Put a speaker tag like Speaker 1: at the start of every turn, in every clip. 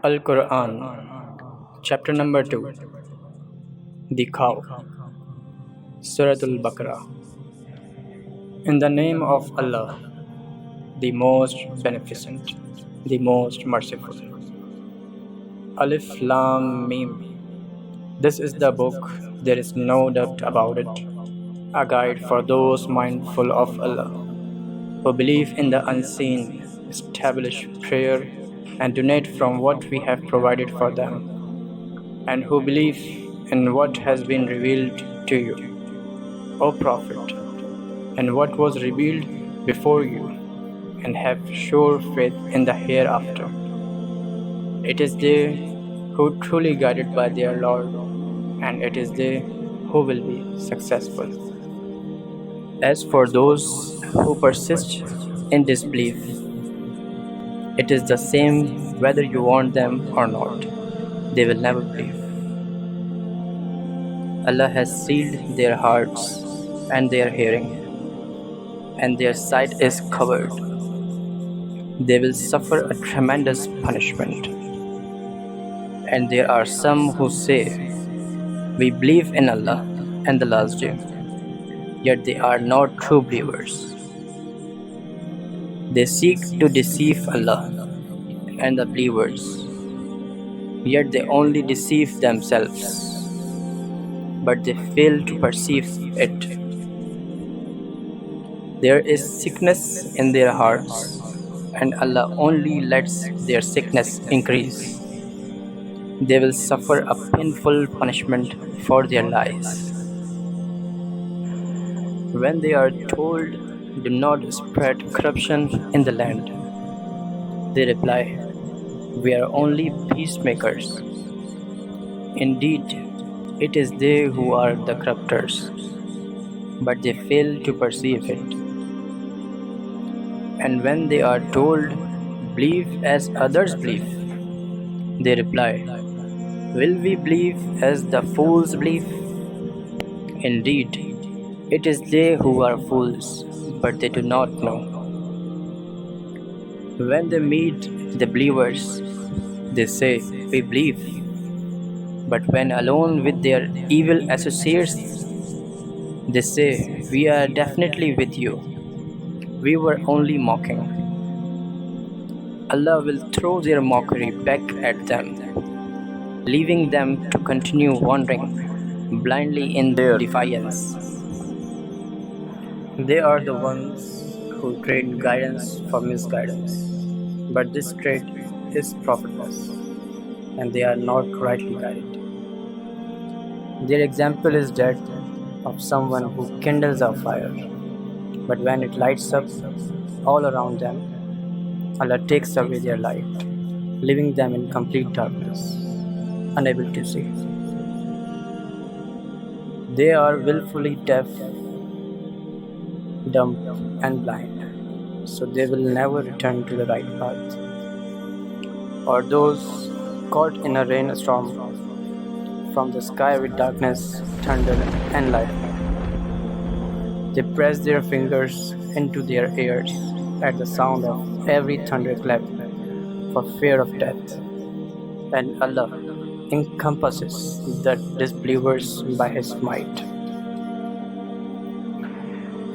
Speaker 1: Al Quran, chapter number 2, The Cow, Surah Al Baqarah. In the name of Allah, the most beneficent, the most merciful. Alif Lam Mim. This is the book, there is no doubt about it, a guide for those mindful of Allah, who believe in the unseen, establish prayer, and donate from what we have provided for them, and who believe in what has been revealed to you, O Prophet, and what was revealed before you, and have sure faith in the hereafter. It is they who truly guided by their Lord, and it is they who will be successful. As for those who persist in disbelief, it is the same whether you warn them or not. They will never believe. Allah has sealed their hearts and their hearing, and their sight is covered. They will suffer a tremendous punishment. And there are some who say, "We believe in Allah and the last day," yet they are not true believers. They seek to deceive Allah and the believers, yet they only deceive themselves, but they fail to perceive it. There is sickness in their hearts, and Allah only lets their sickness increase. They will suffer a painful punishment for their lies. When they are told, "Do not spread corruption in the land," they reply, "We are only peacemakers." Indeed, it is they who are the corrupters, but they fail to perceive it. And when they are told, "Believe as others believe," they reply, "Will we believe as the fools believe?" Indeed, it is they who are fools, but they do not know. When they meet the believers, they say, "We believe." But when alone with their evil associates, they say, "We are definitely with you. We were only mocking." Allah will throw their mockery back at them, leaving them to continue wandering blindly in their defiance. They are the ones who trade guidance for misguidance, but this trade is profitless, and they are not rightly guided. Their example is that of someone who kindles a fire, but when it lights up all around them, Allah takes away their light, leaving them in complete darkness, unable to see. They are willfully deaf, dumb, and blind, so they will never return to the right path. Or those caught in a rainstorm, from the sky with darkness, thunder, and lightning. They press their fingers into their ears at the sound of every thunderclap for fear of death, and Allah encompasses the disbelievers by His might.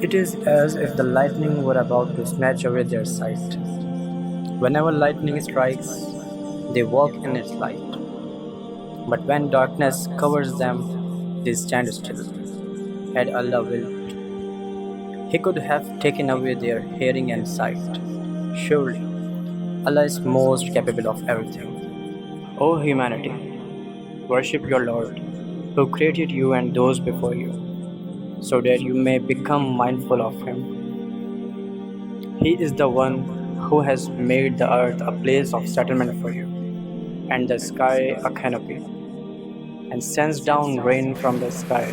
Speaker 1: It is as if the lightning were about to snatch away their sight. Whenever lightning strikes, they walk in its light. But when darkness covers them, they stand still. Had Allah willed, He could have taken away their hearing and sight. Surely, Allah is most capable of everything. O humanity, worship your Lord, who created you and those before you, so that you may become mindful of Him. He is the one who has made the earth a place of settlement for you, and the sky a canopy, and sends down rain from the sky,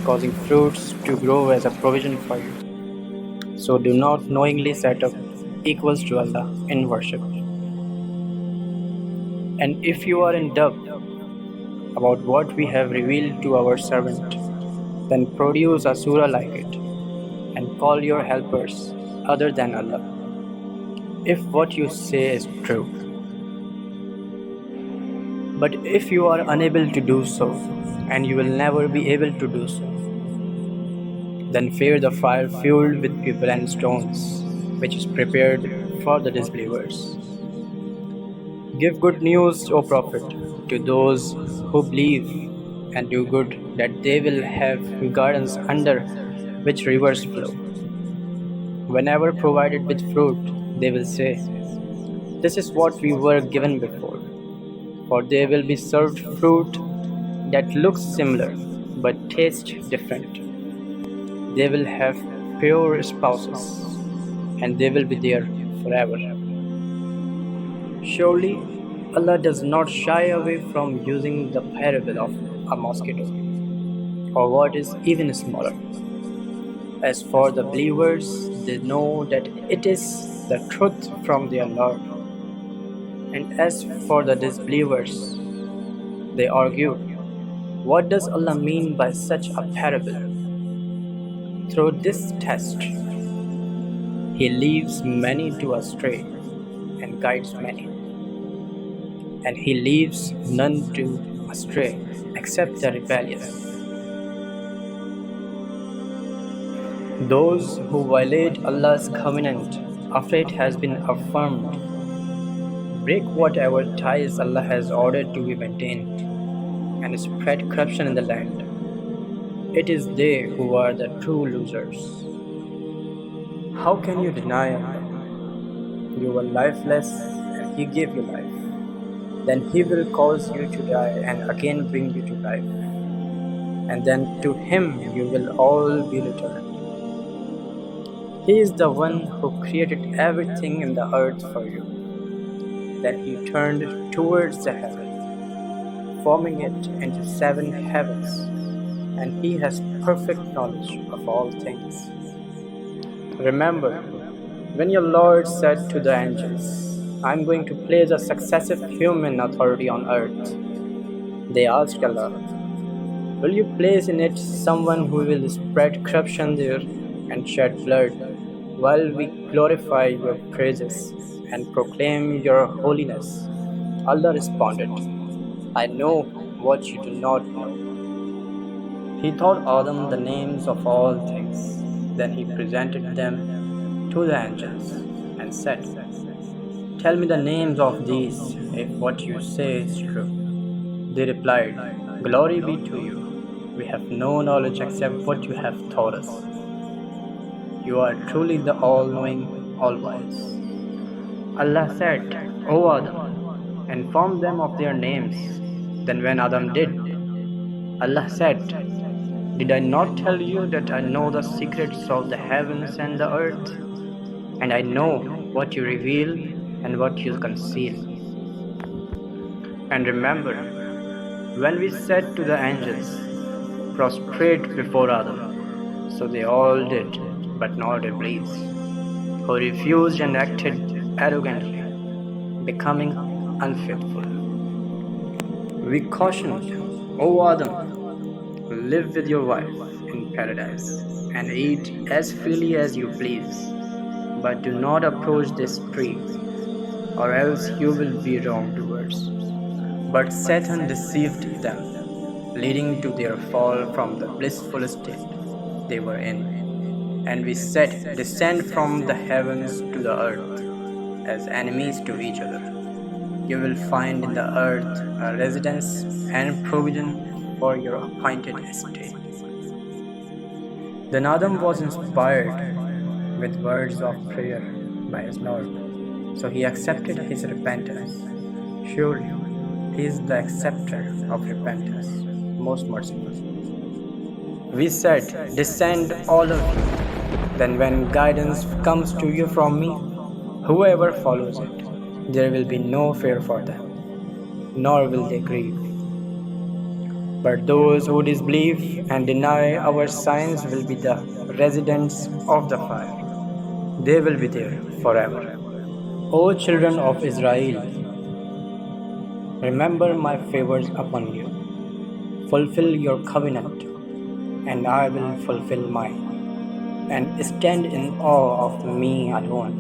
Speaker 1: causing fruits to grow as a provision for you. So do not knowingly set up equals to Allah in worship. And if you are in doubt about what we have revealed to our servant, then produce a surah like it, and call your helpers other than Allah, if what you say is true. But if you are unable to do so, and you will never be able to do so, then fear the fire fueled with people and stones, which is prepared for the disbelievers. Give good news, O Prophet, to those who believe and do good, that they will have gardens under which rivers flow. Whenever provided with fruit, they will say, "This is what we were given before." For they will be served fruit that looks similar but tastes different. They will have pure spouses, and they will be there forever. Surely, Allah does not shy away from using the parable of a mosquito, or what is even smaller. As for the believers, they know that it is the truth from their Lord. And as for the disbelievers, they argue, what does Allah mean by such a parable? Through this test, He leaves many to astray and guides many, and He leaves none to astray except the rebellious. Those who violate Allah's covenant after it has been affirmed, break whatever ties Allah has ordered to be maintained, and spread corruption in the land. It is they who are the true losers. How can you deny Allah? You were lifeless, and He gave you life. Then He will cause you to die and again bring you to life. And then to Him you will all be returned. He is the one who created everything in the earth for you. Then He turned towards the heaven, forming it into 7 heavens, and He has perfect knowledge of all things. Remember, when your Lord said to the angels, "I am going to place a successive human authority on earth," they asked Allah, "Will you place in it someone who will spread corruption there and shed blood, while we glorify your praises and proclaim your holiness?" Allah responded, "I know what you do not know." He taught Adam the names of all things. Then He presented them to the angels and said, "Tell me the names of these, if what you say is true." They replied, "Glory be to you. We have no knowledge except what you have taught us. You are truly the all-knowing, all-wise." Allah said, "O Adam, inform them of their names." Then when Adam did, Allah said, "Did I not tell you that I know the secrets of the heavens and the earth? And I know what you reveal and what you conceal." And remember, when we said to the angels, "Prostrate before Adam," so they all did, but not Iblis, who refused and acted arrogantly, becoming unfaithful. We cautioned, "O Adam, live with your wife in paradise and eat as freely as you please, but do not approach this tree, or else you will be wrongdoers." But Satan deceived them, leading to their fall from the blissful state they were in. And we said, "Descend from the heavens to the earth as enemies to each other. You will find in the earth a residence and provision for your appointed estate." Then Adam was inspired with words of prayer by his Lord, so he accepted his repentance. Surely He is the acceptor of repentance, most merciful. We said, "Descend all of you." Then when guidance comes to you from me, whoever follows it, there will be no fear for them, nor will they grieve. But those who disbelieve and deny our signs will be the residents of the fire. They will be there forever. O children of Israel, remember my favors upon you. Fulfill your covenant, and I will fulfill mine. And stand in awe of me alone,